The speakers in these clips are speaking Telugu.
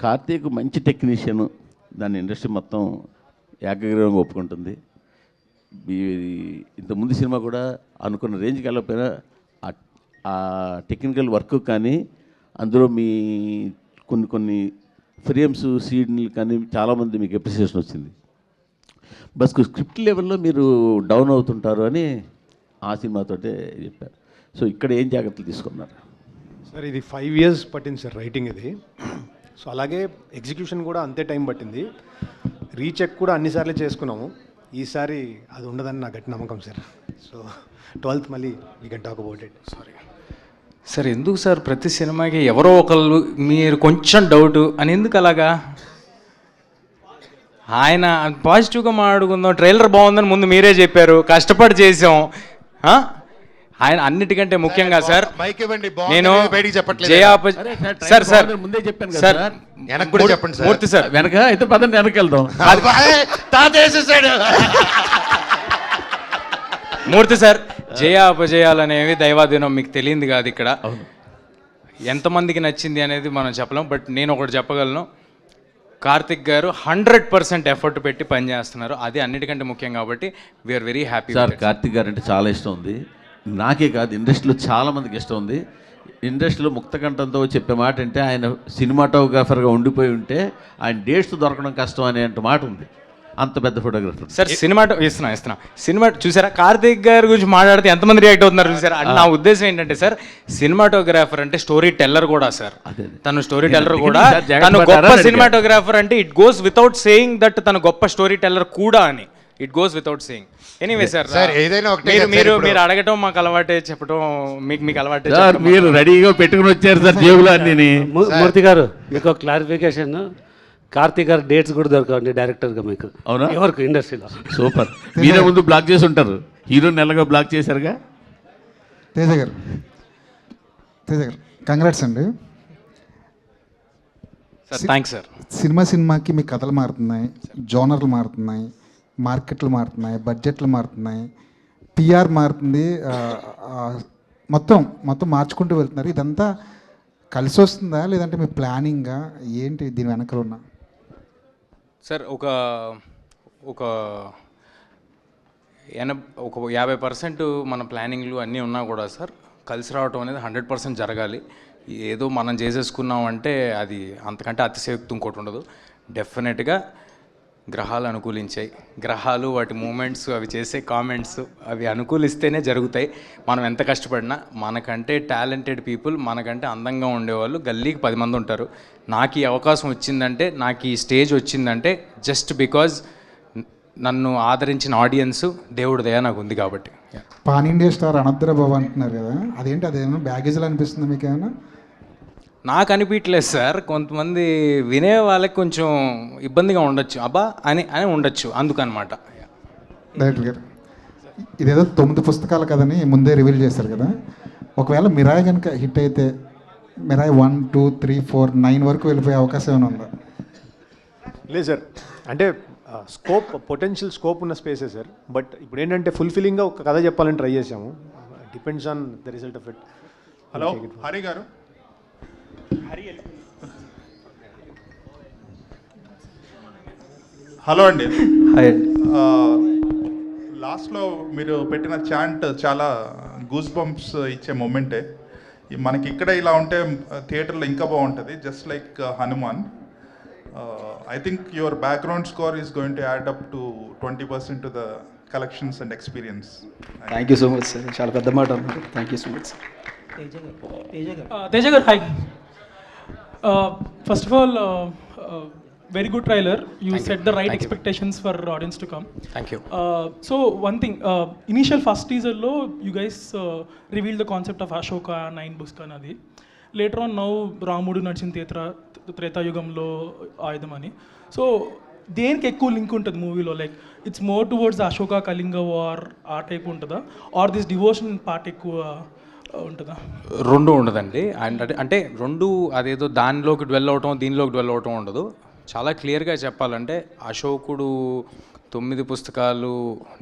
కార్తీక్ మంచి టెక్నీషియన్, దాని ఇండస్ట్రీ మొత్తం ఏకగ్రీవంగా ఒప్పుకుంటుంది. ఇంతకుముందు సినిమా కూడా అనుకున్న రేంజ్కి వెళ్ళకపోయినా ఆ టెక్నికల్ వర్క్ కానీ అందులో మీ కొన్ని ఫ్రేమ్స్ సీన్లు కానీ చాలామంది మీకు అప్రిసియేషన్ వచ్చింది. బస్ స్క్రిప్ట్ లెవెల్లో మీరు డౌన్ అవుతుంటారు అని ఆ సినిమాతోటే చెప్పారు. సో ఇక్కడ ఏం జాగ్రత్తలు తీసుకున్నారు సార్? ఇది 5 years పట్టింది సార్ రైటింగ్ ఇది. సో అలాగే ఎగ్జిక్యూషన్ కూడా అంతే టైం పట్టింది. రీచెక్ కూడా అన్నిసార్లు చేసుకున్నాము. ఈసారి అది ఉండదని నా గట్టి నమ్మకం సార్. సో 12th మళ్ళీ we can talk about it. Sorry sir, ఎందుకు సార్ ప్రతి సినిమాకి ఎవరో ఒకళ్ళు మీరు కొంచెం డౌట్ అని ఎందుకు అలాగా? ఆయన పాజిటివ్గా మాట్లాడుకుందాం, ట్రైలర్ బాగుందని ముందు మీరే చెప్పారు, కష్టపడి చేసాం. ఆయన అన్నిటికంటే ముఖ్యంగా సార్ నేను సార్ సార్ ముందే చెప్పాను సార్, వెనక్కి కూడా చెప్పండి సార్. మూర్తి సార్ వెనక అయితే పదండి వెనక్కి వెళ్దాం. మూర్తి సార్, జయ అపజయాలనేవి దైవాధీనం, మీకు తెలియంది కాదు. ఇక్కడ ఎంతమందికి నచ్చింది అనేది మనం చెప్పలేం. బట్ నేను ఒకటి చెప్పగలను, కార్తిక్ గారు 100% ఎఫర్ట్ పెట్టి పనిచేస్తున్నారు. అది అన్నిటికంటే ముఖ్యం. కాబట్టి we are very happy. Sir Karthik గారు అంటే చాలా ఇష్టం ఉంది, నాకే కాదు ఇండస్ట్రీలో చాలామందికి ఇష్టం ఉంది. ఇండస్ట్రీలో ముక్తకంఠంతో చెప్పే మాట అంటే ఆయన సినిమాటోగ్రాఫర్గా ఉండిపోయి ఉంటే ఆయన డేట్స్ దొరకడం కష్టం అనే మాట ఉంది. అంత పెద్ద ఫోటోగ్రాఫర్ సార్. ఇస్తున్నా సినిమా చూసారా? కార్తిక్ గారి గురించి మాట్లాడితే ఎంతమంది రియాక్ట్ అవుతున్నారు చూసారా? నా ఉద్దేశం ఏంటంటే సార్, సినిమాటోగ్రాఫర్ అంటే స్టోరీ టెల్లర్ కూడా సార్. తను స్టోరీ టెల్లర్ కూడా, తను గొప్ప సినిమాటోగ్రాఫర్ అంటే it goes without saying that తను గొప్ప స్టోరీ టెల్లర్ కూడా అని. It goes without saying. Anyway sir, మీరు అడగటం మాకు అలవాటే, చెప్పడం మీకు అలవాటే. మీరు రెడీగా పెట్టుకుని వచ్చారు సార్ జేబులో అన్ని. మూర్తి గారు, మీకు క్లారిఫికేషన్, కార్తీక్ గారు డేట్స్ కూడా దొరకండి డైరెక్టర్గా మీకు. అవునా? ఎవరికి ఇండస్ట్రీలో. సూపర్. మీరే ముందు బ్లాక్ చేసి ఉంటారు, హీరో నెలగా బ్లాక్ చేశారుగా. తేజ గారు కంగ్రాట్స్ అండి. Sir thanks sir. సినిమాకి మీ కథలు మారుతున్నాయి, జోనర్లు మారుతున్నాయి, మార్కెట్లు మారుతున్నాయి, బడ్జెట్లు మారుతున్నాయి, పిఆర్ మారుతుంది, మొత్తం మార్చుకుంటూ వెళ్తున్నారు. ఇదంతా కలిసి వస్తుందా లేదంటే మీ ప్లానింగ్గా ఏంటి దీని వెనకాల ఉన్న? సార్ ఒక 50% మన ప్లానింగ్లు అన్నీ ఉన్నా కూడా సార్, కలిసి రావటం అనేది 100% జరగాలి. ఏదో మనం చేసేసుకున్నామంటే అది అంతకంటే అతిశయోక్తి ఇంకోటి ఉండదు. డెఫినెట్గా గ్రహాలు అనుకూలించాయి. గ్రహాలు వాటి మూమెంట్స్, అవి చేసే కామెంట్స్, అవి అనుకూలిస్తేనే జరుగుతాయి. మనం ఎంత కష్టపడినా, మనకంటే టాలెంటెడ్ పీపుల్, మనకంటే అందంగా ఉండేవాళ్ళు గల్లీకి 10 మంది ఉంటారు. నాకు ఈ అవకాశం వచ్చిందంటే, నాకు ఈ స్టేజ్ వచ్చిందంటే జస్ట్ బికాజ్ నన్ను ఆదరించిన ఆడియన్స్, దేవుడి దయ నాకు ఉంది కాబట్టి. పాన్ ఇండియా స్టార్ అనద్ర బాబు అంటున్నారు కదా, అదేంటి? అదేమన్నా బ్యాగేజ్లు అనిపిస్తుంది మీకు ఏమైనా? నాకు అనిపించలేదు సార్. కొంతమంది వినే వాళ్ళకి కొంచెం ఇబ్బందిగా ఉండొచ్చు, అబ్బా అని ఉండొచ్చు, అందుకనమాట. డైరెక్టర్ గారు, ఇదేదో 9 పుస్తకాలు కదని ముందే రివీల్ చేశారు కదా, ఒకవేళ మిరాయ్ కనుక హిట్ అయితే మిరాయ్ 1, 2, 3, 4, 9 వరకు వెళ్ళిపోయే అవకాశం ఏమైనా ఉందా? లేదు సార్, అంటే పొటెన్షియల్ స్కోప్ ఉన్న స్పేసే సార్. బట్ ఇప్పుడు ఏంటంటే ఫుల్ఫిల్లింగ్గా ఒక కథ చెప్పాలని ట్రై చేసాము. Depends on the result of it. Hello Hari గారు. హలో అండి. లాస్ట్లో మీరు పెట్టిన చాంట్ చాలా గూస్ బంప్స్ ఇచ్చే మూమెంటే. మనకి ఇక్కడ ఇలా ఉంటే థియేటర్లో ఇంకా బాగుంటుంది. Just like Hanuman. I think your background score is going to add up to 20% to the collections and experience. Thank you so much, sir. చాలా పెద్ద మాట అన్నారు. Thank you so much. Teja garu, hi. First of all, very good trailer. You set the right expectations for audience to come. Thank you. So one thing, initial first teaser lo you guys revealed the concept of Ashoka 9 books kanadi. Later on now రాముడు నడిచిన త్రేతాయుగంలో ఆయుధం అని. సో దేనికి ఎక్కువ లింక్ ఉంటుంది మూవీలో? Like it's more towards Ashoka Kalinga war ఆ టైప్ ఉంటుందా, ఆర్ దిస్ డివోషన్ పార్ట్ ఎక్కువ ఉంటుందా? రెండు ఉండదండి. అంటే రెండు అదేదో దానిలోకి డ్వెల్ అవటం, దీనిలోకి డ్వెల్ అవటం ఉండదు. చాలా క్లియర్గా చెప్పాలంటే అశోకుడు 9 పుస్తకాలు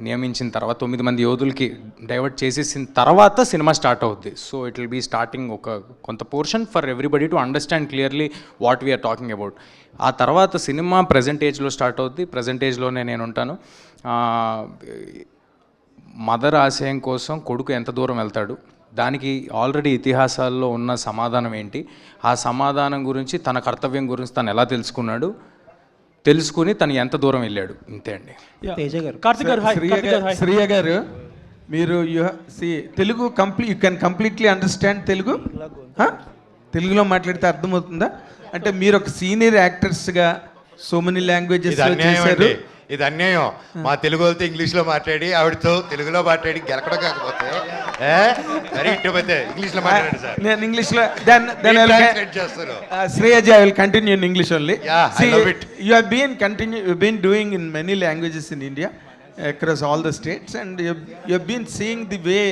నియమించిన తర్వాత 9 మంది యోధులకి డైవర్ట్ చేసేసిన తర్వాత సినిమా స్టార్ట్ అవుద్ది. So it will be starting ఒక కొంత portion for everybody to understand clearly what we are talking about. ఆ తర్వాత సినిమా ప్రజెంట్ ఏజ్లో స్టార్ట్ అవుద్ది. ప్రజెంట్ ఏజ్లోనే నేను ఉంటాను. మదర్ ఆశయం కోసం కొడుకు ఎంత దూరం వెళ్తాడు, దానికి ఆల్రెడీ ఇతిహాసాల్లో ఉన్న సమాధానం ఏంటి, ఆ సమాధానం గురించి తన కర్తవ్యం గురించి తను ఎలా తెలుసుకుని తను ఎంత దూరం వెళ్ళాడు, ఇంతే అండి. కార్తిక్ గారు హాయ్. కార్తిక్ గారు హాయ్. శ్రీయ గారు, మీరు Telugu you can completely understand Telugu? తెలుగులో మాట్లాడితే అర్థమవుతుందా? అంటే మీరు ఒక సీనియర్ యాక్టర్స్గా సో మెనీ లాంగ్వేజెస్ చేశారు. ఇది అన్యాయం. మా తెలుగు వాళ్ళతో ఇంగ్లీష్లో మాట్లాడి ఆవిడతో తెలుగులో మాట్లాడి గెలకడం కాకపోతే ఇంగ్లీష్లో మాట్లాడండి సార్. నేను ఇంగ్లీష్లో చేస్తారు. Shreyaji, I will continue in English only. I love it. You have been doing in many languages in India across all the states, and you have been seeing the way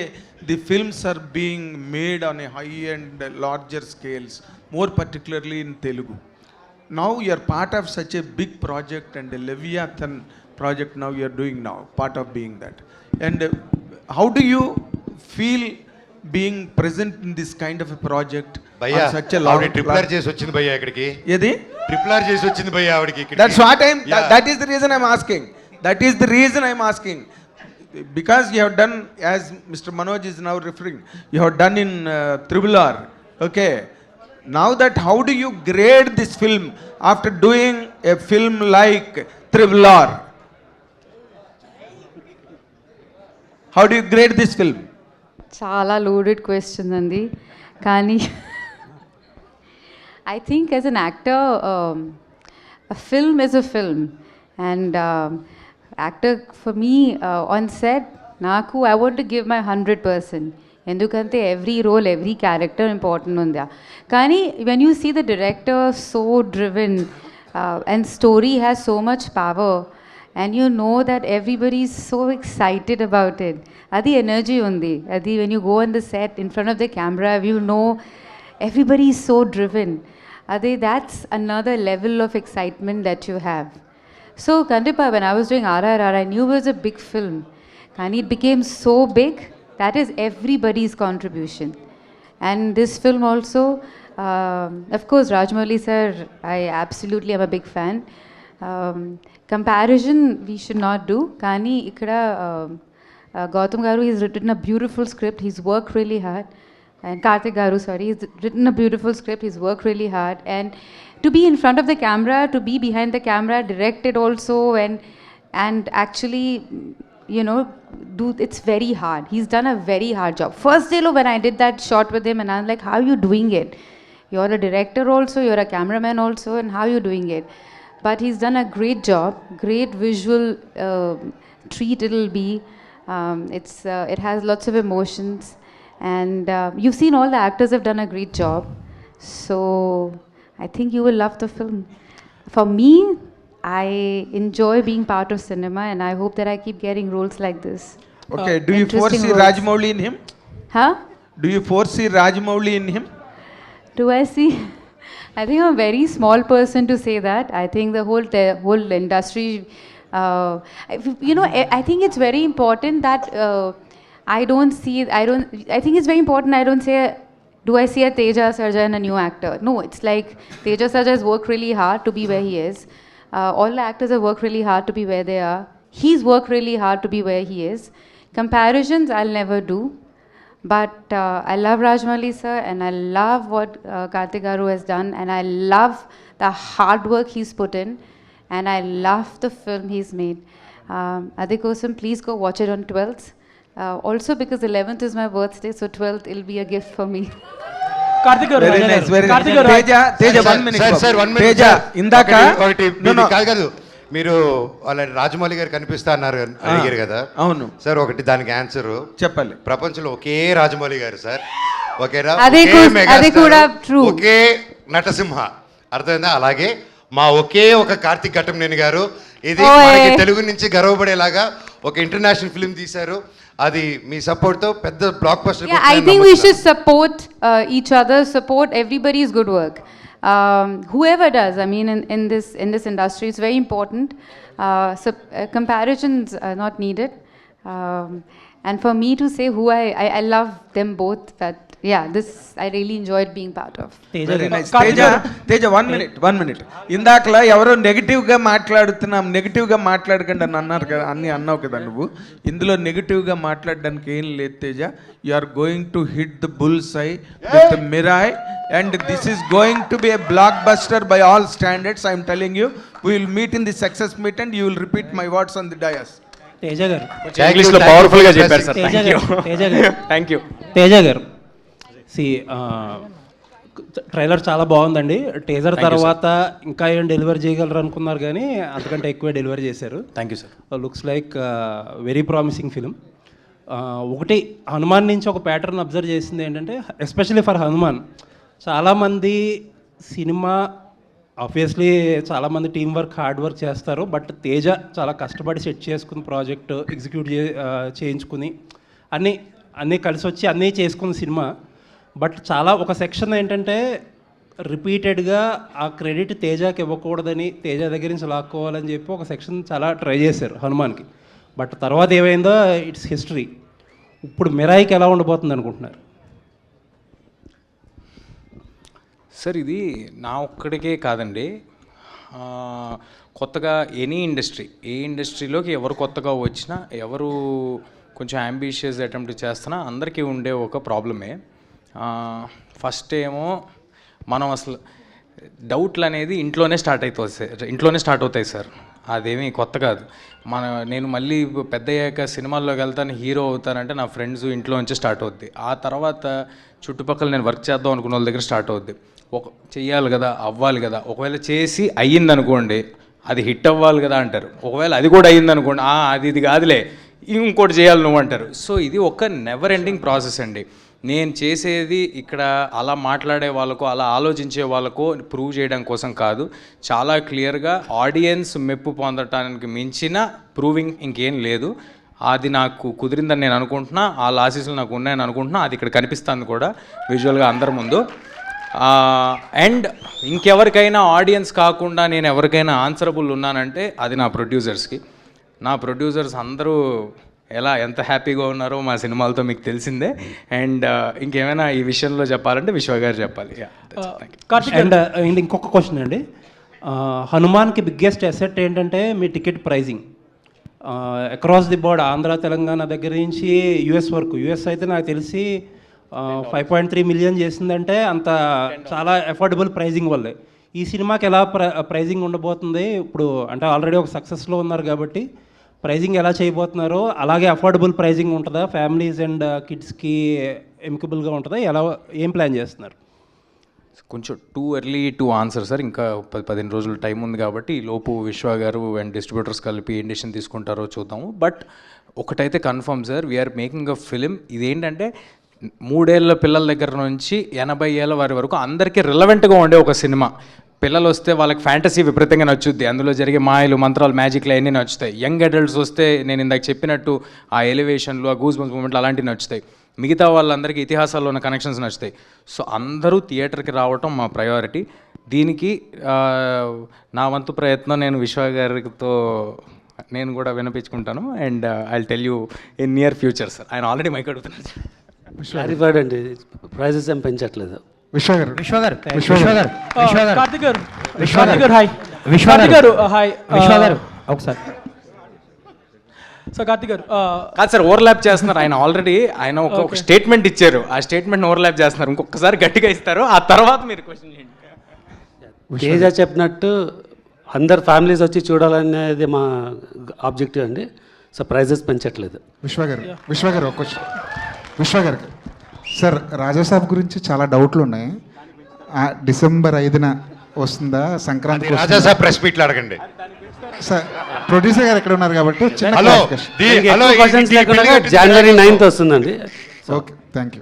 the films are being made on a high and larger scales, more particularly in Telugu. Now you are part of such a big project, and a Leviathan project now you are doing now, part of being that. And how do you feel being present in this kind of a project భయ్యా, on such a long triple R చేసి వచ్చింది భయ్యా ఇక్కడికి. ఏది ట్రిపుల్ ఆర్ చేసి వచ్చింది భయ్యా ఆవిడకి ఇక్కడికి. That's what that is the reason I'm asking. That is the reason I'm asking. Because you have done, as Mr. Manoj is now referring, you have done in Triple R. Okay. Now that, how do you grade this film after doing a film like Triple R? How do you grade this film? చాలా లోడెడ్ క్వశ్చన్ అండి, కానీ I think as an actor a film is a film, and actor for me on set, naku I want to give my 100%. ఎందుకంటే every role, every character important ఉంది. కానీ when you see the director so driven and story has so much power, and you know that everybody is so excited about it. Adi energy undi. Adi when you go on the set in front of the camera, you know everybody is so driven. Adi that's another level of excitement that you have. So Kandipa, when I was doing RRR, I knew it was a big film. And it became so big, that is everybody's contribution. And this film also, of course, Rajamouli sir, I absolutely am a big fan. Comparison we should not do. Kani ikkada Gautam Garu, he's written a beautiful script. He's worked really hard. And Karthik Garu, sorry, he's written a beautiful script. He's worked really hard. And to be in front of the camera, to be behind the camera, directed also, and actually, you know, it's very hard. He's done a very hard job. First day when I did that shot with him, and I was like, how are you doing it? You're a director also, you're a cameraman also, and how are you doing it? But he's done a great job, great visual treat it'll be. It has lots of emotions, and you've seen all the actors have done a great job. So I think you will love the film. For me, I enjoy being part of cinema, and I hope that I keep getting roles like this. Okay, do you Interesting foresee roles. Rajamouli in him? Huh? Do you foresee Rajamouli in him? Do I see? I think I'm a very small person to say that. I think the whole industry, you know, I think it's very important that I think it's very important I don't say, do I see a Teja Sarja and a new actor? No, it's like Teja Sarja has worked really hard to be where he is. All the actors have worked really hard to be where they are. He's worked really hard to be where he is. Comparisons I'll never do. But I love Rajamouli sir, and I love what Karthik Garu has done, and I love the hard work he's put in, and I love the film he's made. Adikosam, please go watch it on 12th. Also because 11th is my birthday, so 12th will be a gift for me. Karthik గారు, Very nice, very nice. Karthik గారు, Teja, 1 minute. Sir 1 minute. Teja, indaka. No, కాదు మీరు వాళ్ళ రాజమౌళి గారు కనిపిస్తా అన్నారు అడిగారు కదా. అవును సార్, ఒకటి దానికి ఆన్సర్ చెప్పాలి. ప్రపంచంలో ఒకే రాజమౌళి గారు సార్, అదే కూడా true. ఒకే నటసింహ, అర్థమైందా? అలాగే మా ఒకే ఒక కార్తిక్ ఘట్టంనేని గారు, ఇది మనకి తెలుగు నుంచి గర్వపడేలాగా ఒక ఇంటర్నేషనల్ ఫిల్మ్ తీశారు. అది మీ సపోర్ట్ తో పెద్ద block buster. I think we should support each other, support everybody's good work. whoever does, I mean, in this industry, it's very important. So comparisons are not needed. And for me to say who I love them both, but yeah, this I really enjoyed being part of. Very nice. Teja 1 minute. ఇందాకలా ఎవరో నెగిటివ్గా మాట్లాడకండి అని అన్నారు కదా, అన్నీ అన్నావు కదా నువ్వు. ఇందులో నెగిటివ్గా మాట్లాడడానికి ఏం లేదు Teja. You are going to hit the bull's eye with Mirai and this is going to be a blockbuster by all standards. I'm telling you, we will meet in the success meet and you will repeat my words on the dais. Teja గారు ఇంగ్లీష్ లో పవర్ఫుల్ గా చెప్పారు సార్. థ్యాంక్ యూ తేజ గారు. ట్రైలర్ చాలా బాగుందండి. టీజర్ తర్వాత ఇంకా ఏం డెలివరీ చేయగలరు అనుకున్నారు, కానీ అంతకంటే ఎక్కువ డెలివరీ చేశారు. Thank you sir. Looks like very promising film. ఒకటి హనుమాన్ నుంచి ఒక ప్యాటర్న్ అబ్జర్వ్ చేసింది ఏంటంటే, ఎస్పెషల్లీ ఫర్ హనుమాన్, చాలామంది సినిమా ఆబ్వియస్లీ చాలామంది టీం వర్క్, హార్డ్ వర్క్ చేస్తారు. బట్ తేజ చాలా కష్టపడి సెట్ చేసుకుని ప్రాజెక్ట్ ఎగ్జిక్యూట్ చేయించుకుని అన్నీ కలిసి వచ్చి అన్నీ చేసుకున్న సినిమా. బట్ చాలా ఒక సెక్షన్ ఏంటంటే రిపీటెడ్గా ఆ క్రెడిట్ తేజకి ఇవ్వకూడదని, తేజ దగ్గర నుంచి లాక్కోవాలని చెప్పి ఒక సెక్షన్ చాలా ట్రై చేశారు హనుమాన్కి. బట్ తర్వాత ఏమైందో ఇట్స్ హిస్టరీ. ఇప్పుడు మిరాయికి ఎలా ఉండబోతుంది అనుకుంటున్నారు సార్? ఇది నా ఒక్కడికే కాదండి, కొత్తగా ఏ ఇండస్ట్రీలోకి ఎవరు కొత్తగా వచ్చినా, ఎవరు కొంచెం అంబిషియస్ అటెంప్ట్ చేస్తున్నా అందరికీ ఉండే ఒక ప్రాబ్లమే. ఫస్ట్ ఏమో మనం అసలు డౌట్లు అనేది ఇంట్లోనే స్టార్ట్ అవుతాయి సార్. అదేమీ కొత్త కాదు. నేను మళ్ళీ పెద్ద అయ్యాక సినిమాల్లోకి వెళ్తాను, హీరో అవుతానంటే నా ఫ్రెండ్స్ ఇంట్లో నుంచి స్టార్ట్ అవుద్ది. ఆ తర్వాత చుట్టుపక్కల నేను వర్క్ చేద్దాం అనుకున్న వాళ్ళ దగ్గర స్టార్ట్ అవుద్ది. చెయ్యాలి కదా, అవ్వాలి కదా. ఒకవేళ చేసి అయ్యిందనుకోండి, అది హిట్ అవ్వాలి కదా అంటారు. ఒకవేళ అది కూడా అయ్యిందనుకోండి, ఇది కాదులే ఇంకోటి చేయాలి నువ్వు అంటారు. సో ఇది ఒక నెవర్ ఎండింగ్ ప్రాసెస్ అండి. నేను చేసేది ఇక్కడ అలా మాట్లాడే వాళ్ళకో, అలా ఆలోచించే వాళ్ళకో ప్రూవ్ చేయడం కోసం కాదు. చాలా క్లియర్గా ఆడియన్స్ మెప్పు పొందటానికి మించిన ప్రూవింగ్ ఇంకేం లేదు. అది నాకు కుదిరిందని నేను అనుకుంటున్నా, ఆ లాసెస్లు నాకు ఉన్నాయని అనుకుంటున్నా. అది ఇక్కడ కనిపిస్తుంది కూడా విజువల్గా అందరి ముందు. అండ్ ఇంకెవరికైనా ఆడియన్స్ కాకుండా నేను ఎవరికైనా ఆన్సరబుల్ ఉన్నానంటే అది నా ప్రొడ్యూసర్స్కి. నా ప్రొడ్యూసర్స్ అందరూ ఎంత హ్యాపీగా ఉన్నారో మా సినిమాలతో మీకు తెలిసిందే. అండ్ ఇంకేమైనా ఈ విషయంలో చెప్పాలంటే విశ్వ గారు చెప్పాలి. అండ్ ఇంకొక క్వశ్చన్ అండి, హనుమాన్కి బిగ్గెస్ట్ అసెట్ ఏంటంటే మీ ticket pricing. Across the board Andhra Telangana దగ్గర నుంచి యుఎస్ వరకు. యుఎస్ అయితే నాకు తెలిసి 5.3 మిలియన్ చేసిందంటే అంత చాలా అఫోర్డబుల్ ప్రైజింగ్ వల్లే. ఈ సినిమాకి ఎలా ప్రైజింగ్ ఉండబోతుంది ఇప్పుడు? అంటే ఆల్రెడీ ఒక సక్సెస్లో ఉన్నారు కాబట్టి ప్రైజింగ్ ఎలా చేయబోతున్నారో, అలాగే అఫోర్డబుల్ ప్రైజింగ్ ఉంటుందా? ఫ్యామిలీస్ అండ్ కిడ్స్కి ఎమికబుల్గా ఉంటుందా? ఏం ప్లాన్ చేస్తున్నారు? కొంచెం too early to answer sir. ఇంకా 15 రోజులు టైం ఉంది కాబట్టి ఈ లోపు విశ్వ గారు అండ్ డిస్ట్రిబ్యూటర్స్ కలిపి ఏం డెసిషన్ తీసుకుంటారో చూద్దాము. బట్ ఒకటైతే confirm sir, we are making a film. ఇదేంటంటే 3 ఏళ్ళ పిల్లల దగ్గర నుంచి 80 ఏళ్ళ వారి వరకు అందరికీ రిలవెంట్గా ఉండే ఒక సినిమా. పిల్లలు వస్తే వాళ్ళకి ఫ్యాంటసీ విపరీతంగా నచ్చుద్ది, అందులో జరిగే మాయలు, మంత్రాలు, మ్యాజిక్లు అన్నీ నచ్చుతాయి. యంగ్ అడల్ట్స్ వస్తే నేను ఇందాక చెప్పినట్టు ఆ ఎలివేషన్లు, ఆ గూస్ బంప్స్ మూమెంట్లు అలాంటివి నచ్చుతాయి. మిగతా వాళ్ళందరికీ ఇతిహాసాల్లో ఉన్న కనెక్షన్స్ నచ్చుతాయి. సో అందరూ థియేటర్కి రావటం మా ప్రయారిటీ. దీనికి నా వంతు ప్రయత్నం నేను విశ్వ గారితో నేను కూడా వినిపించుకుంటాను. And I tell you in near future sir. ఆయన ఆల్రెడీ మైక్ అడుగుతున్నారు. క్లారిఫైడ్ అండి, ప్రైజెస్ ఏం పెంచట్లేదు. ఒకసారి కాదు సార్, ఓవర్లాప్ చేస్తున్నారు. ఆయన ఒక స్టేట్మెంట్ ఇచ్చారు, ఆ స్టేట్మెంట్ ఓవర్లాప్ చేస్తున్నారు. ఇంకొకసారి గట్టిగా ఇస్తారు, ఆ తర్వాత మీరు క్వశ్చన్ చేయండి. తేజ చెప్పినట్టు అందరు ఫ్యామిలీస్ వచ్చి చూడాలనేది మా ఆబ్జెక్టివ్ అండి. సో ప్రైజెస్ పెంచట్లేదు. విశ్వ గారు ఒక క్వశ్చన్. విశ్వ గారికి సార్, రాజాసాబ్ గురించి చాలా డౌట్లు ఉన్నాయి. డిసెంబర్ 5న వస్తుందా? సంక్రాంతి రాజాసాబ్ ప్రెస్ మీట్లు అడగండి సార్. ప్రొడ్యూసర్ గారు ఎక్కడ ఉన్నారు కాబట్టి జనవరి 9th వస్తుందండి. Okay, thank you.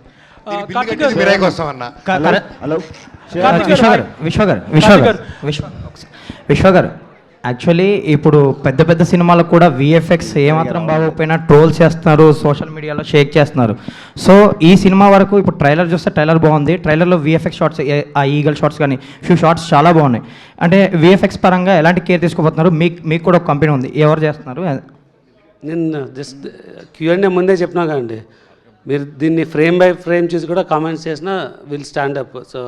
విశ్వ గారు యాక్చువల్లీ ఇప్పుడు పెద్ద పెద్ద సినిమాలకు కూడా విఎఫ్ఎక్స్ ఏమాత్రం బాగోకపోయినా ట్రోల్ చేస్తున్నారు, సోషల్ మీడియాలో షేక్ చేస్తున్నారు. సో ఈ సినిమా వరకు ఇప్పుడు ట్రైలర్ చూస్తే ట్రైలర్ బాగుంది, ట్రైలర్లో విఎఫ్ఎక్స్ షాట్స్, ఆ ఈగల్ షాట్స్ కానీ ఫ్యూ షాట్స్ చాలా బాగున్నాయి. అంటే విఎఫ్ఎక్స్ పరంగా ఎలాంటి కేర్ తీసుకోబోతున్నారు? మీకు కూడా ఒక కంపెనీ ఉంది, ఎవరు చేస్తున్నారు? నేను జస్ట్ క్యూఎన్ఏ ముందే చెప్పినా కదండి, మీరు దీన్ని ఫ్రేమ్ బై ఫ్రేమ్ చూసి కూడా కామెంట్స్ చేసినా విల్ స్టాండ్ అప్. సో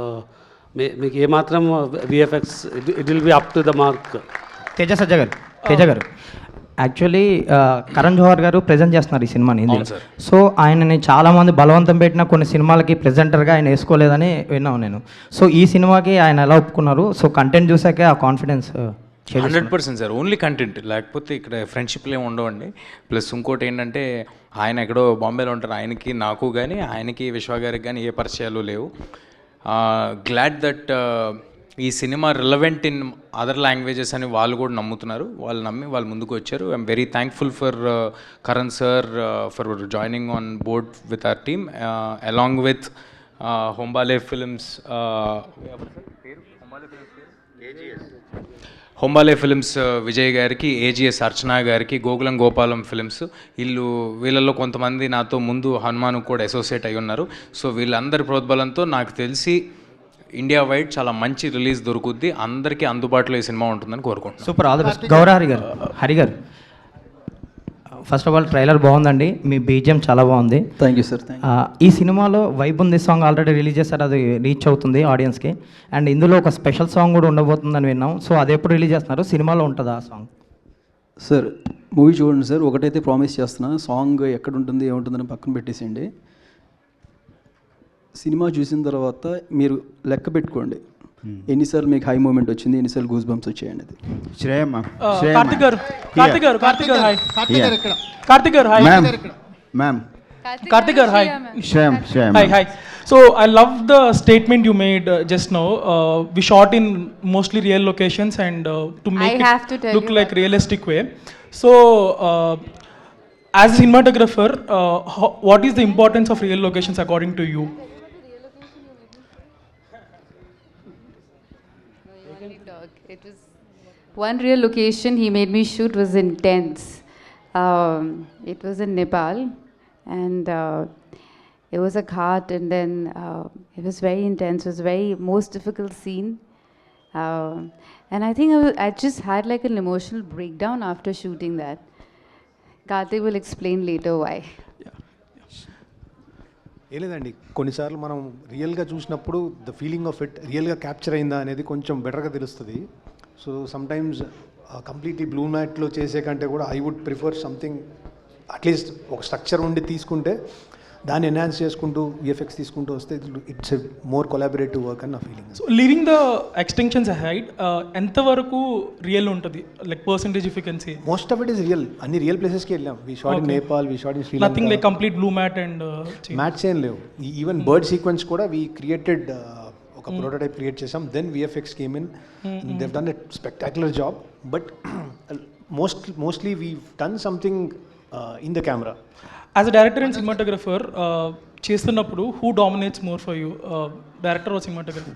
మీకు ఏమాత్రం VFX it will be up to the mark. Teja గారు యాక్చువల్లీ కరణ్ జోహర్ గారు ప్రజెంట్ చేస్తున్నారు ఈ సినిమాని. సో ఆయనని చాలామంది బలవంతం పెట్టిన కొన్ని సినిమాలకి ప్రెజెంటర్గా ఆయన వేసుకోలేదని విన్నాను నేను. సో ఈ సినిమాకి ఆయన ఎలా ఒప్పుకున్నారు? సో కంటెంట్ చూసాకే ఆ కాన్ఫిడెన్స్ 100% సార్, ఓన్లీ కంటెంట్, లేకపోతే ఇక్కడ ఫ్రెండ్షిప్లు ఏమి ఉండవండి. ప్లస్ ఇంకోటి ఏంటంటే ఆయన ఎక్కడో బాంబేలో ఉంటారు, ఆయనకి నాకు కానీ ఆయనకి విశ్వ గారికి కానీ ఏ పరిచయాలు లేవు. గ్లాడ్ దట్ ఈ cinema relevant in other languages అని వాళ్ళు కూడా నమ్ముతున్నారు, వాళ్ళు నమ్మి వాళ్ళు ముందుకు వచ్చారు. I'm very thankful for Karan sir for joining on board with our team along with Hombale films, Hombale films Vijay గారికి, ఏజిఎస్ అర్చనా గారికి, గోకులం గోపాలం ఫిల్మ్స్, వీళ్ళల్లో కొంతమంది నాతో ముందు హనుమాన్ కూడా అసోసియేట్ అయి ఉన్నారు. సో వీళ్ళందరి ప్రోద్బలంతో నాకు తెలిసి ఇండియా వైడ్ చాలా మంచి రిలీజ్ దొరుకుద్ది, అందరికీ అందుబాటులో ఈ సినిమా ఉంటుందని కోరుకుంటున్నాను. Super, all the best. Hari గారు ఫస్ట్ ఆఫ్ ఆల్ ట్రైలర్ బాగుందండి, మీ బీజిఎం చాలా బాగుంది. Thank you sir. ఈ సినిమాలో వైబ్ ఉంది సాంగ్ ఆల్రెడీ రిలీజ్ చేస్తారు, అది రీచ్ అవుతుంది ఆడియన్స్కి. అండ్ ఇందులో ఒక స్పెషల్ సాంగ్ కూడా ఉండబోతుందని విన్నాం. సో అది ఎప్పుడు రిలీజ్ చేస్తున్నారు? సినిమాలో ఉంటుందా ఆ సాంగ్? సార్ మూవీ చూడండి సార్, ఒకటైతే ప్రామిస్ చేస్తున్నా, సాంగ్ ఎక్కడ ఉంటుంది ఏముంటుందని పక్కన పెట్టేసేయండి. సినిమా చూసిన తర్వాత మీరు లెక్క పెట్టుకోండి ఎన్నిసార్లు మీకు హై మూమెంట్ వచ్చింది, ఎన్నిసార్లు గూస్ బంప్స్ వచ్చాయండి. అది కార్తిక్ గారు hi. So I love the statement you made just now. We shot in mostly real locations and to make it look like realistic way. So as a cinematographer, what is the importance of real locations according to you? It was one real location he made me shoot was intense. It was in Nepal, and it was a ghat, and then it was very intense. It was very most difficult scene, and I think I just had like an emotional breakdown after shooting that. Karthik will explain later why. ఏం లేదండి, కొన్నిసార్లు మనం రియల్గా చూసినప్పుడు ద ఫీలింగ్ ఆఫ్ ఇట్ రియల్గా క్యాప్చర్ అయిందా అనేది కొంచెం బెటర్గా తెలుస్తుంది. సో సమ్టైమ్స్ కంప్లీట్లీ బ్లూ మ్యాట్లో చేసే కంటే కూడా I would prefer something at least ఒక స్ట్రక్చర్ ఉండి తీసుకుంటే దాన్ని ఎన్హాన్స్ చేసుకుంటూ విఎఫ్ఎక్స్ తీసుకుంటూ వస్తే it's a more collaborative work అని నా feeling. So living the extensions ahead, ఎంతవరకు రియల్ ఉంటుంది, like percentage if you can say? Most of it is real. అన్ని రియల్ ప్లేసెస్కి వెళ్ళాం. వి shot in Nepal, we shot in Sri Lanka. Nothing like complete blue mat and mats ఏం లేవు. ఈవెన్ బర్డ్ సీక్వెన్స్ కూడా వి క్రియేటెడ్, ఒక ప్రోటోటైప్ క్రియేట్ చేసాం. Then VFX came in, they've done a spectacular job. But mostly we done something in the camera. As a director and cinematographer చేస్తున్నప్పుడు who dominates more for you, director or cinematographer?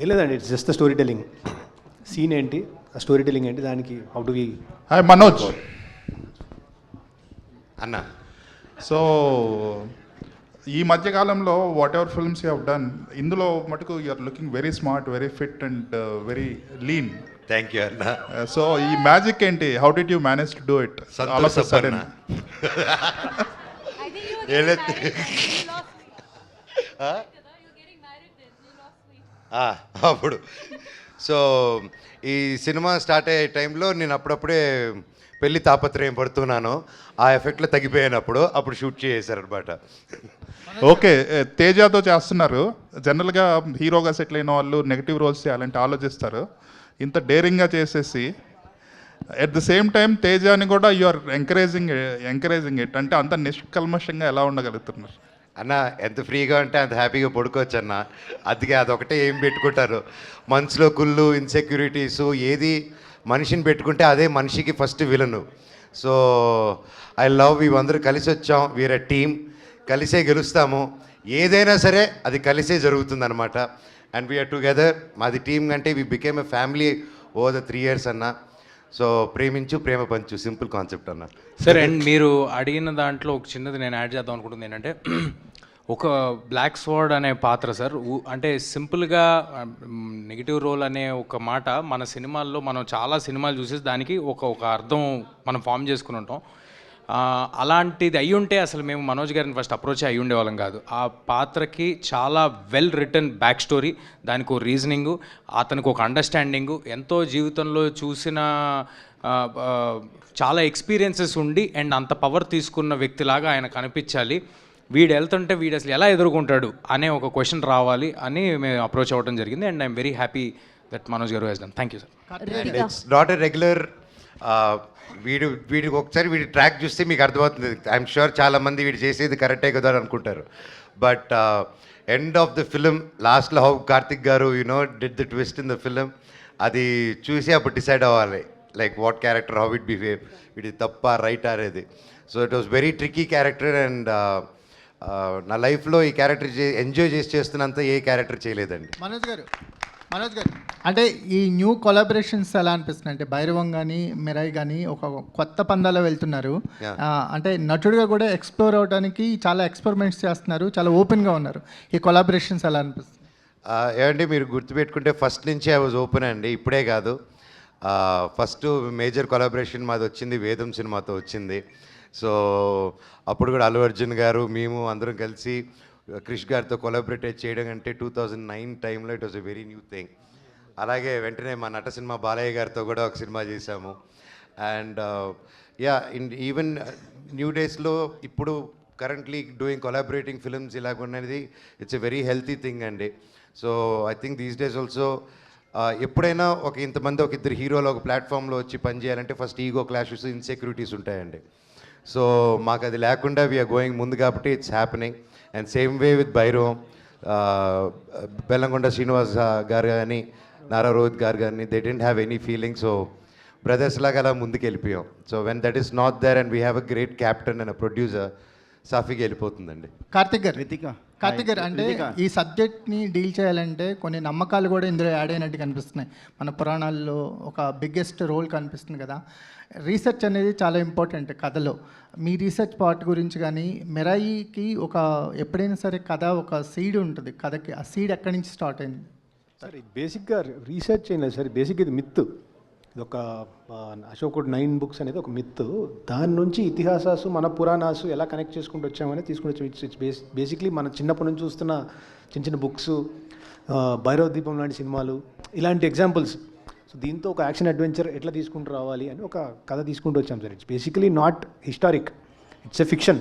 ఏం లేదండి, it's just the story telling. Scene ఏంటి, ఆ స్టోరీ టెలింగ్ ఏంటి, దానికి how do we. Hi Manoj అన్న. సో ఈ మధ్యకాలంలో whatever films you have done, ఇందులో మటుకు you are looking very smart, very fit and very lean. Thank you అన్న. సో ఈ మ్యాజిక్ ఏంటి, how did you manage to do it all of a sudden? అప్పుడు సో ఈ సినిమా స్టార్ట్ అయ్యే టైంలో నేను అప్పుడప్పుడే పెళ్ళి తాపత్రయం పడుతున్నాను, ఆ ఎఫెక్ట్లో తగ్గిపోయాను. అప్పుడు షూట్ చేశారనమాట. ఓకే, తేజాతో చేస్తున్నారు. జనరల్గా హీరోగా సెటిల్ అయిన వాళ్ళు నెగిటివ్ రోల్స్ చేయాలంటే ఆలోచిస్తారు. ఇంత డేరింగ్గా చేసేసి ఎట్ ద సేమ్ టైం తేజాని కూడా యు ఆర్ ఎంకరేజింగ్ ఇట్, అంటే అంత నిష్కల్మషంగా ఎలా ఉండగలుగుతున్నారు? అన్న ఎంత ఫ్రీగా ఉంటే అంత హ్యాపీగా పడుకోవచ్చు అన్న. అందుకే అదొకటే ఏం పెట్టుకుంటారు మనసులో, కుళ్ళు, ఇన్సెక్యూరిటీసు, ఏది మనిషిని పెట్టుకుంటే అదే మనిషికి first villain. So I love, ఇవందరూ కలిసి వచ్చాం, వీఆర్ ఎ టీమ్, కలిసే గెలుస్తాము. ఏదైనా సరే అది కలిసే జరుగుతుందన్నమాట. And we are together. మాది టీమ్ కంటే we became a family over the 3 years అన్న. సో ప్రేమించు ప్రేమ పంచు, సింపుల్ కాన్సెప్ట్ అన్న. సరే అండ్ మీరు అడిగిన దాంట్లో ఒక చిన్నది నేను యాడ్ చేద్దాం అనుకుంటుంది ఏంటంటే, ఒక బ్లాక్ స్వార్డ్ అనే పాత్ర సార్, అంటే సింపుల్గా నెగిటివ్ రోల్ అనే ఒక మాట మన సినిమాల్లో మనం చాలా సినిమాలు చూసేసి దానికి ఒక అర్థం మనం ఫామ్ చేసుకుని ఉంటాం. అలాంటిది అయ్యి ఉంటే అసలు మేము మనోజ్ గారిని ఫస్ట్ అప్రోచ్ అయ్యి ఉండేవాళ్ళం కాదు. ఆ పాత్రకి చాలా వెల్ రిటర్న్ బ్యాక్ స్టోరీ, దానికి ఒక రీజనింగు, అతనికి ఒక అండర్స్టాండింగు, ఎంతో జీవితంలో చూసిన చాలా ఎక్స్పీరియన్సెస్ ఉండి అండ్ అంత పవర్ తీసుకున్న వ్యక్తిలాగా ఆయన కనిపించాలి. వీడు వెళ్తుంటే వీడు అసలు ఎలా ఎదుర్కొంటాడు అనే ఒక క్వశ్చన్ రావాలి అని మేము అప్రోచ్ అవ్వడం జరిగింది. And I'm very happy that Manoj garu he's done. Thank you sir. It's not a regular, వీడికి ఒకసారి వీడి ట్రాక్ చూస్తే మీకు అర్థమవుతుంది. ఐఎమ్ షూర్ చాలామంది వీడు చేసేది కరెక్టే కదా అని అనుకుంటారు. But end of the film లాస్ట్లో హౌ కార్తిక్ గారు did the twist in the film, అది చూసి అప్పుడు డిసైడ్ అవ్వాలి like what character, how it behave, వీడి తప్ప రైట్ అనేది. So it was very tricky character and నా లైఫ్లో ఈ క్యారెక్టర్ ఎంజాయ్ చేస్తున్నంత ఏ క్యారెక్టర్ చేయలేదండి. మనోజ్ గారు అంటే ఈ న్యూ కొలాబరేషన్స్ ఎలా అనిపిస్తుంది అంటే భైరవం కానీ మిరాయి కానీ ఒక కొత్త పందాలో వెళ్తున్నారు, అంటే నటుడిగా కూడా ఎక్స్ప్లోర్ అవడానికి చాలా ఎక్స్పెరిమెంట్స్ చేస్తున్నారు, చాలా ఓపెన్గా ఉన్నారు. ఈ కొలాబరేషన్స్ ఎలా అనిపిస్తుంది? ఏమంటే మీరు గుర్తుపెట్టుకుంటే ఫస్ట్ నుంచి ఐ వాజ్ ఓపెన్ అండి, ఇప్పుడే కాదు. ఫస్ట్ మేజర్ కొలాబరేషన్ మాది వచ్చింది వేదం సినిమాతో వచ్చింది. సో అప్పుడు కూడా అల్లు అర్జున్ గారు మేము అందరం కలిసి క్రిష్ గారితో కొలాబరేట్ చేయడం అంటే 2009 టైంలో it was a very new thing. అలాగే వెంటనే మా నట సినిమా బాలయ్య గారితో కూడా ఒక సినిమా చేశాము. అండ్ ఈవెన్ న్యూ డేస్లో ఇప్పుడు కరెంట్లీ డూయింగ్ కొలాబరేటింగ్ ఫిల్మ్స్ ఇలాగ ఉన్నది it's a very healthy thing అండి. So I think these days also ఎప్పుడైనా ఇంతమంది ఒక ఇద్దరు హీరోలు ఒక ప్లాట్ఫామ్లో వచ్చి పనిచేయాలంటే ఫస్ట్ ఈగో క్లాషెస్, ఇన్సెక్యూరిటీస్ ఉంటాయండి. సో మాకు అది లేకుండా వీఆర్ గోయింగ్ ముందు కాబట్టి it's happening. And same way with Bhairavam, Bellamkonda Srinivas garu కానీ నారా రోహిత్ గారు కానీ they didn't have any feeling. So brothers లాగా అలా ముందుకు వెళ్ళిపోయాం. So when that is not there and we have a great captain and a producer, సాఫీగా వెళ్ళిపోతుందండి. కార్తిక్ గారు అంటే ఈ సబ్జెక్ట్ని డీల్ చేయాలంటే కొన్ని నమ్మకాలు కూడా ఇందులో యాడ్ అయినట్టు కనిపిస్తున్నాయి. మన పురాణాల్లో ఒక బిగ్గెస్ట్ రోల్ కనిపిస్తుంది కదా. రీసెర్చ్ అనేది చాలా ఇంపార్టెంట్ కథలో. మీ రీసెర్చ్ పార్ట్ గురించి కానీ, మిరాయికి ఎప్పుడైనా సరే కథ ఒక సీడ్ ఉంటుంది కథకి, ఆ సీడ్ ఎక్కడి నుంచి స్టార్ట్ అయింది? సరే బేసిక్గా రీసెర్చ్ అయినా సరే బేసిక్ ఇది మిత్. ఇది ఒక అశోకుడు 9 books అనేది ఒక మిత్. దాని నుంచి ఇతిహాసాసు మన పురాణాసు ఎలా కనెక్ట్ చేసుకుంటూ వచ్చామని తీసుకుని వచ్చాం. ఇట్స్ బేసిక్లీ మన చిన్నప్పటి నుంచి చూస్తున్న చిన్న బుక్స్, భైరవ దీపం లాంటి సినిమాలు, ఇలాంటి ఎగ్జాంపుల్స్. సో దీంతో ఒక యాక్షన్ అడ్వెంచర్ ఎట్లా తీసుకుంటూ రావాలి అని ఒక కథ తీసుకుంటూ వచ్చాం sir. It's basically not historic, it's a fiction,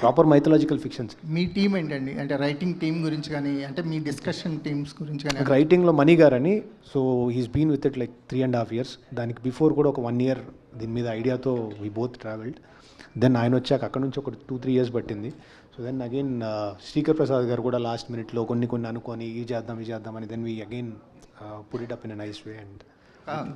proper mythological fictions. Me team ఏంటండి, అంటే రైటింగ్ టీం గురించి కానీ, అంటే మీ డిస్కషన్ టీమ్స్ గురించి కానీ? రైటింగ్లో మణి గారు అని, so he's been with it like 3.5 years. దానికి బిఫోర్ కూడా ఒక 1 year దీని మీద ఐడియాతో వీ బోత్ ట్రావెల్డ్. దెన్ ఆయన వచ్చాక అక్కడ నుంచి ఒక 2-3 years పట్టింది. So then again Srikar Prasad గారు కూడా లాస్ట్ మినిట్లో కొన్ని అనుకొని ఇది చేద్దాం అని then we again put it up in a nice way and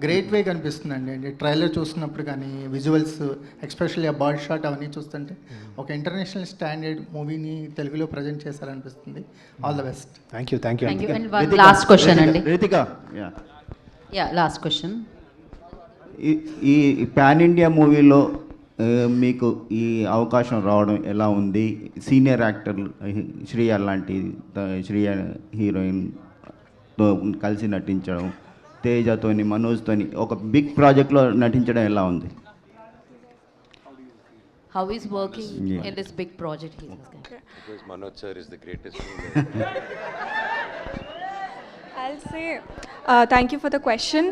great way కనిపిస్తుందండి. అంటే ట్రైలర్ చూస్తున్నప్పుడు కానీ విజువల్స్, ఎస్పెషల్లీ ఆ బర్డ్ షాట్ అవన్నీ చూస్తుంటే ఒక ఇంటర్నేషనల్ స్టాండర్డ్ మూవీని తెలుగులో ప్రజెంట్ చేశారనిపిస్తుంది. All the best. Thank you. Last question అండి. Last question. ఈ పాన్ ఇండియా మూవీలో మీకు ఈ అవకాశం రావడం ఎలా ఉంది? సీనియర్ యాక్టర్ శ్రీయ లాంటి శ్రీయ హీరోయిన్తో కలిసి నటించడం, తేజతోని మనోజ్తోని ఒక బిగ్ ప్రాజెక్ట్లో నటించడం ఎలా ఉంది? How is working in this big project? Because Manoj sir is the greatest. I'll say thank you for the question.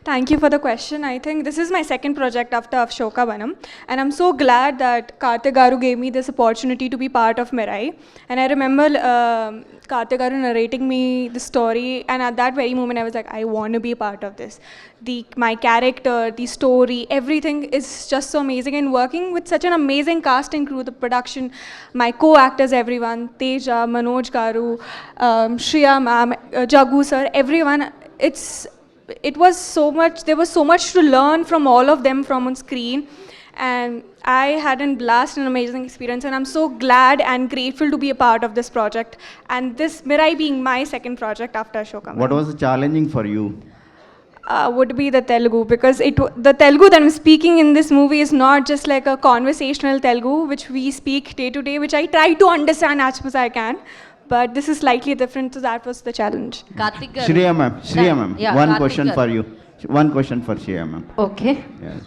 Thank you for the question. I think this is my second project after Ashoka Vanam, and I'm so glad that Karthik Garu gave me this opportunity to be part of Mirai. And I remember Karthik Garu narrating me the story, and at that very moment I was like, I want to be a part of this. My character, the story, everything is just so amazing, and working with such an amazing cast and crew, the production, my co-actors, everyone, Teja, Manoj Garu, Shriya ma'am, Jagu sir, everyone. It was so much, there was so much to learn from all of them from on screen, and I had a blast and amazing experience, and I'm so glad and grateful to be a part of this project. And this Mirai being my second project after Ashoka. What was challenging for you? Would be the Telugu, because the Telugu that I'm speaking in this movie is not just like a conversational Telugu which we speak day to day, which I try to understand as much as I can. But this is slightly different, so that was the challenge. Karthik garu. Shreya ma'am, Yeah, one Karthik question garu. for you. One question for Shreya ma'am. Okay. Yes.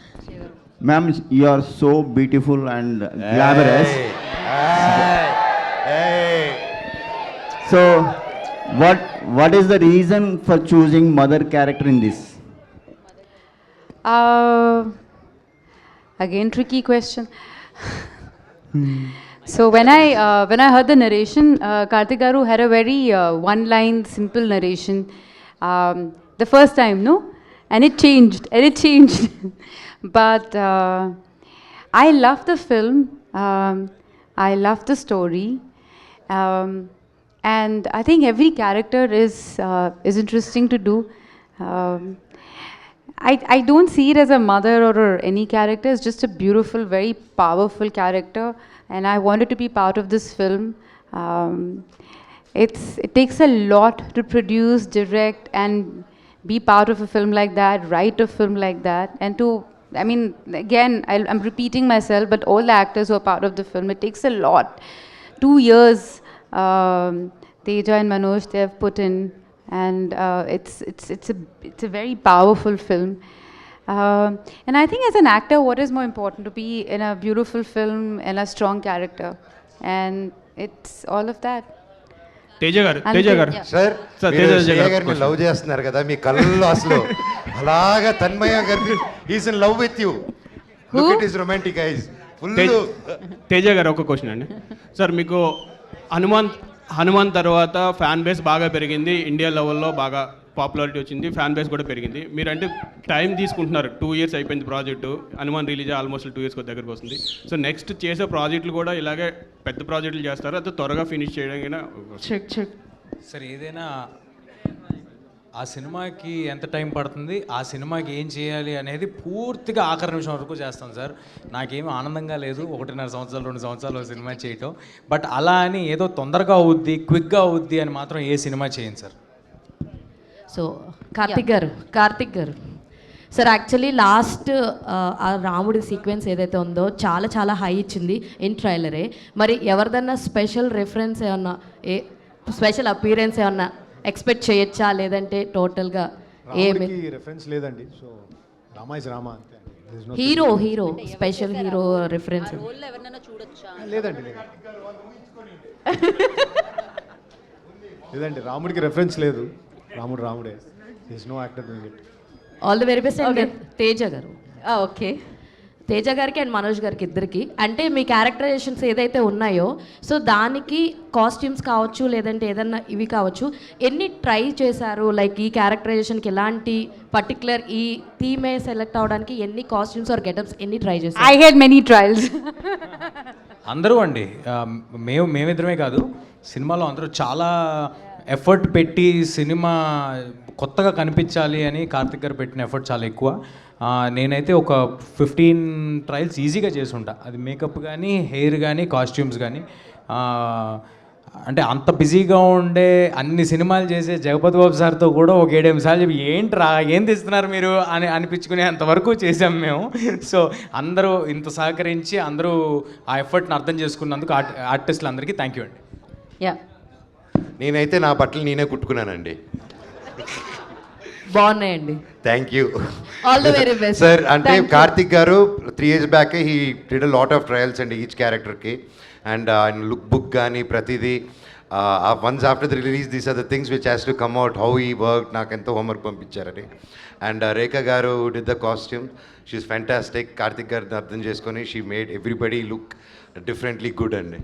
Ma'am, you are so beautiful and glamorous. So, what is the reason for choosing mother character in this? Again, tricky question. So when I heard the narration, Karthik garu had a very one-line, simple narration. The first time, no, and it changed. But I love the film. I love the story, and I think every character is interesting to do. I don't see it as a mother or any character. It's just a beautiful, very powerful character, and I wanted to be part of this film. It takes a lot to produce, direct, and be part of a film like that, write a film like that, and to, I mean, again, I'm repeating myself, but all the actors who are part of the film, it takes a lot. 2 years Teja and Manoj, they have put in, and it's a very powerful film. And I think as an actor, what is more important? To be in a beautiful film and a strong character, and it's all of that. Teja గారు సార్ మీరు శ్రేయ గారిని లవ్ చేస్తున్నారు కదా, మీ కళ్ళల్లో అసలు అలాగా తన్మయ గారు is in love with you. Look it is romantic ice full. Teja గారు ఒక క్వశ్చన్ అండి సార్, మీకు హనుమాన్ తర్వాత ఫ్యాన్ బేస్ బాగా పెరిగింది, ఇండియా లెవెల్లో బాగా పాపులారిటీ వచ్చింది, ఫ్యాన్ బేస్ కూడా పెరిగింది. మీరంటే టైం తీసుకుంటున్నారు, 2 years అయిపోయింది project, Hanuman release almost 2 years దగ్గరకు వస్తుంది. సో నెక్స్ట్ చేసే ప్రాజెక్టులు కూడా ఇలాగే పెద్ద ప్రాజెక్టులు చేస్తారు, అది త్వరగా ఫినిష్ చేయడానికి సార్ ఏదైనా ఆ సినిమాకి ఎంత టైం పడుతుంది, ఆ సినిమాకి ఏం చేయాలి అనేది పూర్తిగా ఆఖరి నిమిషం వరకు చేస్తాం సార్. నాకేమీ ఆనందంగా లేదు 1.5 సంవత్సరాలు 2 సంవత్సరాలు సినిమా చేయటం. బట్ అలా అని ఏదో తొందరగా అవుద్ది, క్విక్గా అవుద్ది అని మాత్రం ఏ సినిమా చేయండి సార్. సో కార్తిక్ గారు సార్, యాక్చువల్లీ లాస్ట్ ఆ రాముడి సీక్వెన్స్ ఏదైతే ఉందో చాలా హై ఇచ్చింది ఇన్ ట్రైలరే. మరి ఎవరిదన్నా స్పెషల్ రెఫరెన్స్ ఏమన్నా, స్పెషల్ అపీరెన్స్ ఏమన్నా ఎక్స్పెక్ట్ చేయొచ్చా, లేదంటే టోటల్గా ఏమి రెఫరెన్స్ లేదండి? సో రామా ఇస్ రామా అంతే. హీరో స్పెషల్ హీరో రెఫరెన్స్ లేదండి, రాముడికి రెఫరెన్స్ లేదు. రాముడే. There is no actor doing it. All the very best. And Teja గారు, ఓకే, తేజ గారికి అండ్ మనోజ్ గారికి ఇద్దరికి, అంటే మీ క్యారెక్టరైజేషన్స్ ఏదైతే ఉన్నాయో, సో దానికి కాస్ట్యూమ్స్ కావచ్చు, లేదంటే ఏదన్నా ఇవి కావచ్చు, ఎన్ని ట్రై చేశారు? లైక్ ఈ క్యారెక్టరైజేషన్కి ఎలాంటి పర్టికులర్ ఈ థీమే సెలెక్ట్ అవడానికి ఎన్ని కాస్ట్యూమ్స్ ఆర్ గెటప్స్ ఎన్ని ట్రై చేశారు? I had many trials. అందరూ అండి, మేమిద్దరమే కాదు, సినిమాలో అందరూ చాలా ఎఫర్ట్ పెట్టి సినిమా కొత్తగా కనిపించాలి అని కార్తిక్ గారు పెట్టిన ఎఫర్ట్ చాలా ఎక్కువ. నేనైతే ఒక 15 ట్రయల్స్ ఈజీగా చేసి ఉంటా. అది మేకప్ కానీ, హెయిర్ కానీ, కాస్ట్యూమ్స్ కానీ. అంటే అంత బిజీగా ఉండే అన్ని సినిమాలు చేసే జగపతి బాబు సార్తో కూడా ఒక 7-8 సార్లు చెప్పి ఏంట్రా ఏం తీస్తున్నారు మీరు అని అనిపించుకునే అంతవరకు చేసాం మేము. సో అందరూ ఇంత సహకరించి అందరూ ఆ ఎఫర్ట్ని అర్థం చేసుకున్నందుకు ఆర్టిస్టులు అందరికీ థ్యాంక్ యూ అండి. యా, నేనైతే నా బట్టలు నేనే కుట్టుకున్నానండి. బాగున్నాయండి, thank you. All the very best sir. అంటే కార్తిక్ గారు 3 years back he did a lot of trials అండి ఈచ్ క్యారెక్టర్కి. అండ్ ఆయన లుక్ బుక్ కానీ ప్రతిదీ once after the release these are the things which has to come out, how ఈ వర్క్. నాకు ఎంతో హోంవర్క్ పంపించారని. అండ్ రేఖా గారు did the costume, she's fantastic. కార్తిక్ గారిని అర్థం చేసుకొని she made everybody look differently good అండి.